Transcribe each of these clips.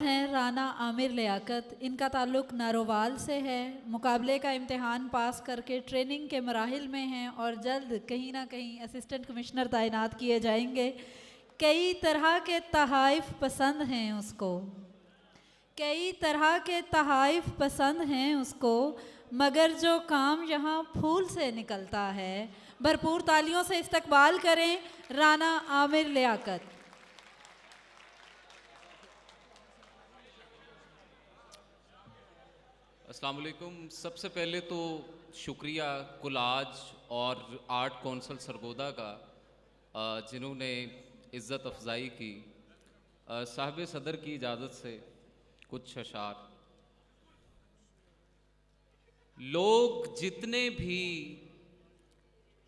हैं राना आमिर लियाकत। इनका ताल्लुक़ नारोवाल से है। मुकाबले का इम्तिहान पास करके ट्रेनिंग के मराहिल में हैं और जल्द कहीं ना कहीं असिस्टेंट कमिश्नर तैनात किए जाएंगे। कई तरह के तहाइफ पसंद हैं उसको, कई तरह के तहाइफ पसंद हैं उसको, मगर जो काम यहाँ फूल से निकलता है। भरपूर तालियों से इस्तकबाल करें राना आमिर लियाकत। अस्सलाम वालेकुम। सबसे पहले तो शुक्रिया कुलाज और आर्ट कौंसल सरगोदा का जिन्होंने इज़्ज़त अफजाई की। साहिब सदर की इजाज़त से कुछ अशार। लोग जितने भी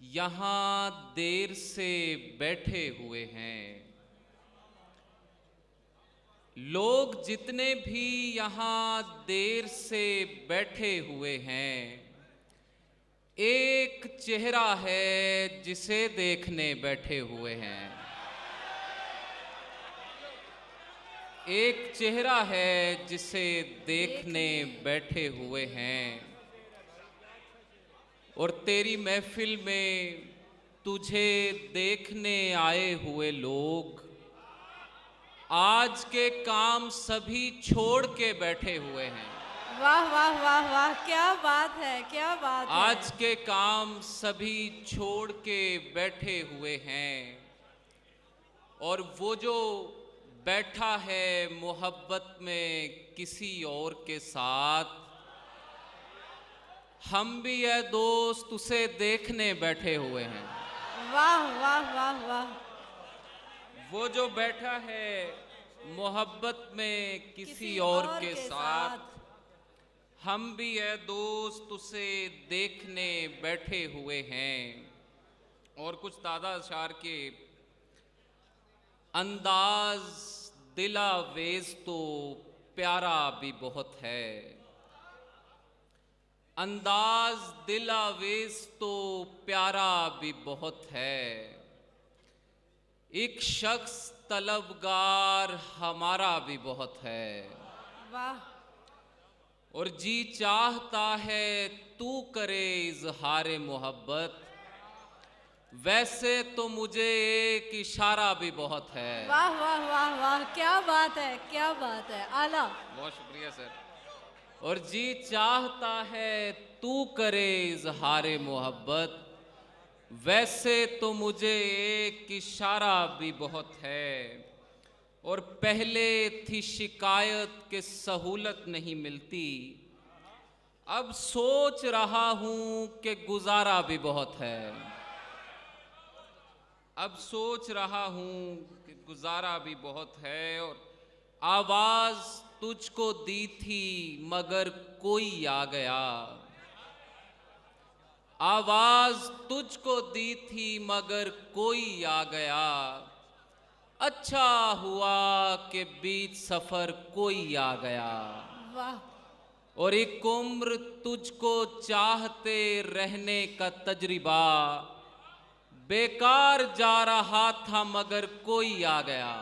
यहाँ देर से बैठे हुए हैं, लोग जितने भी यहाँ देर से बैठे हुए हैं, एक चेहरा है जिसे देखने बैठे हुए हैं। एक चेहरा है जिसे देखने बैठे हुए हैं। और तेरी महफिल में तुझे देखने आए हुए लोग आज के काम सभी छोड़ के बैठे हुए हैं। वाह वाह वाह वाह, क्या बात है, क्या बात है। आज के काम सभी छोड़ के बैठे हुए हैं। और वो जो बैठा है मोहब्बत में किसी और के साथ, हम भी है दोस्त उसे देखने बैठे हुए हैं। वाह वाह वाह वाह। वो जो बैठा है मोहब्बत में किसी और के साथ, हम भी है दोस्त उसे देखने बैठे हुए हैं। और कुछ ताज़ा अशार के अंदाज दिलावेज तो प्यारा भी बहुत है। अंदाज दिलावेज तो प्यारा भी बहुत है। एक शख्स तलबगार हमारा भी बहुत है। वाह। और जी चाहता है तू करे इजहार मोहब्बत, वैसे तो मुझे एक इशारा भी बहुत है। वाह वाह वाह वाह, क्या बात है, क्या बात है, आला। बहुत शुक्रिया सर। और जी चाहता है तू करे इजहार मोहब्बत, वैसे तो मुझे एक इशारा भी बहुत है। और पहले थी शिकायत कि सहूलत नहीं मिलती, अब सोच रहा हूं कि गुजारा भी बहुत है। अब सोच रहा हूं कि गुजारा भी बहुत है। और आवाज तुझको दी थी मगर कोई आ गया, आवाज तुझको दी थी मगर कोई आ गया। अच्छा हुआ कि बीच सफर कोई आ गया। वाह। और एक उम्र तुझको चाहते रहने का तजरिबा बेकार जा रहा था मगर कोई आ गया।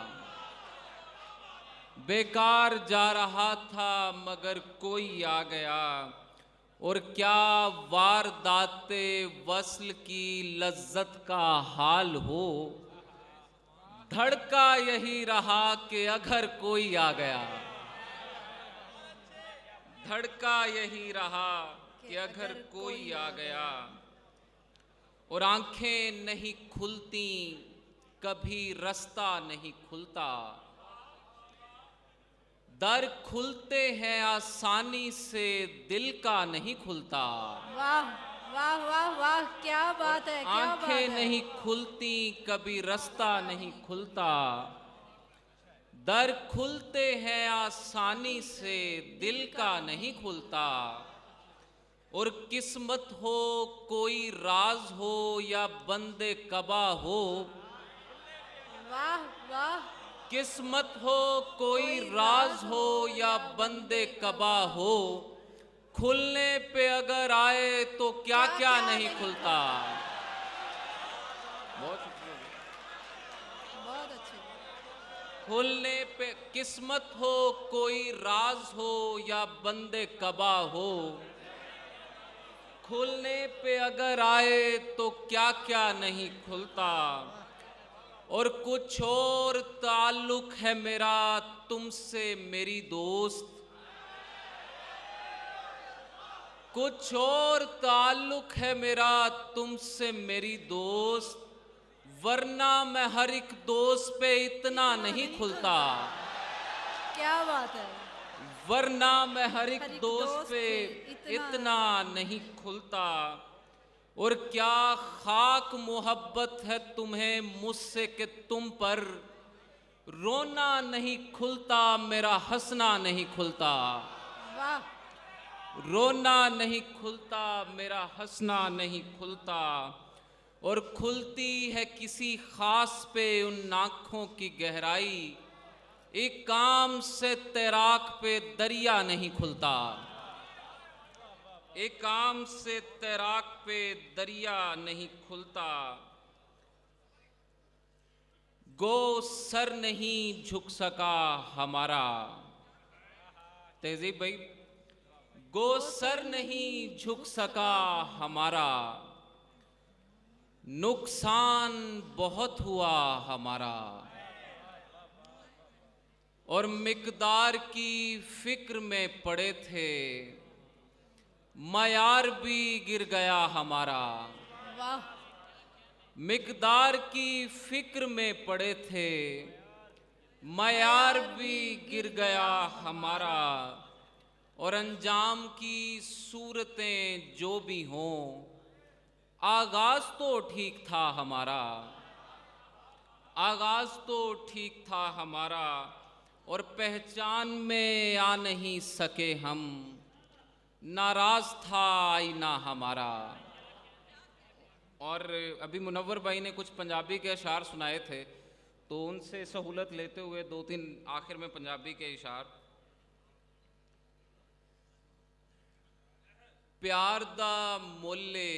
बेकार जा रहा था मगर कोई आ गया। और क्या वारदाते वस्ल की लज्जत का हाल हो, धड़का यही रहा कि अगर कोई आ गया। धड़का यही रहा कि अगर कोई आ गया। और आंखें नहीं खुलती कभी रास्ता नहीं खुलता, दर खुलते हैं आसानी से दिल का नहीं खुलता। वाह वाह वाह वाह, क्या बात है, क्या बात है। आंखें नहीं खुलती कभी रास्ता नहीं खुलता, दर खुलते हैं आसानी से दिल का नहीं खुलता। और किस्मत हो कोई राज हो या बंदे कबा हो, वाह वाह। किस्मत हो कोई राज हो या बंदे कबा हो, खुलने पे अगर आए तो क्या क्या नहीं खुलता। बहुत शुक्रिया। बहुत अच्छे। खुलने पे किस्मत हो, कोई राज हो या बंदे कबा हो, खुलने पे अगर आए तो क्या क्या नहीं खुलता। और कुछ और ताल्लुक है मेरा तुमसे मेरी दोस्त, कुछ और ताल्लुक है मेरा तुमसे मेरी दोस्त, वरना मैं हर एक दोस्त पे इतना नहीं खुलता। क्या बात है। वरना मैं हर एक हर एक दोस्त पे इतना इतना नहीं खुलता। और क्या खाक मोहब्बत है तुम्हें मुझसे कि तुम पर रोना नहीं खुलता, मेरा हंसना नहीं खुलता। वाह। रोना नहीं खुलता, मेरा हंसना नहीं खुलता। और खुलती है किसी खास पे उन आँखों की गहराई, एक काम से तैराक पे दरिया नहीं खुलता। एक काम से तैराक पे दरिया नहीं खुलता। गो सर नहीं झुक सका हमारा, तहजीब भाई, गो सर नहीं झुक सका हमारा, नुकसान बहुत हुआ हमारा। और मिकदार की फिक्र में पड़े थे, मयार भी गिर गया हमारा। वाह। मिकदार की फिक्र में पड़े थे, मयार भी गिर गया हमारा। और अंजाम की सूरतें जो भी हों, आगाज तो ठीक था हमारा, आगाज तो ठीक था हमारा। और पहचान में आ नहीं सके हम, नाराज था आईना हमारा। और अभी मुनव्वर भाई ने कुछ पंजाबी के अशार सुनाए थे, तो उनसे सहूलत लेते हुए दो तीन आखिर में पंजाबी के इशार। प्यार दा मोले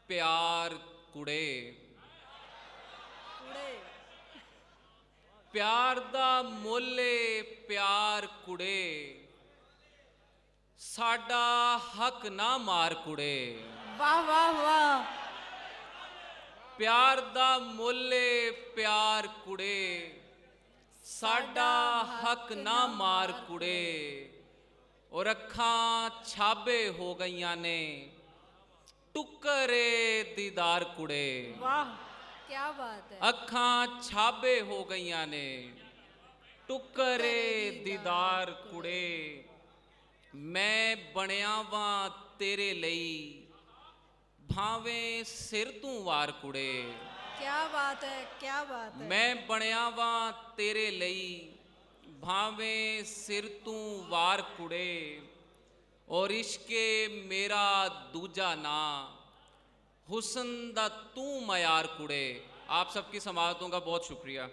प्यार कुड़े, प्यार दा मोले प्यार कुड़े, साडा हक ना मार कुड़े। वाह वाह वाह। प्यार दा मोले प्यार कुड़े, साडा हक ना मार कुड़े। और अखां छाबे हो गईयां ने, टुकरे दीदार कुड़े। वाह क्या बात है। अखां छाबे हो गईयां ने, टुकरे दीदार कुड़े। मैं बणिया वां तेरे लई, भावें सिर तू वार कुड़े। क्या बात है, क्या बात है। मैं बणिया वां तेरे लई, भावें सिर तू वार कुड़े। और इश्के मेरा दूजा ना, हुस्न दा तू मयार कुड़े। आप सबकी समाअतों का बहुत शुक्रिया।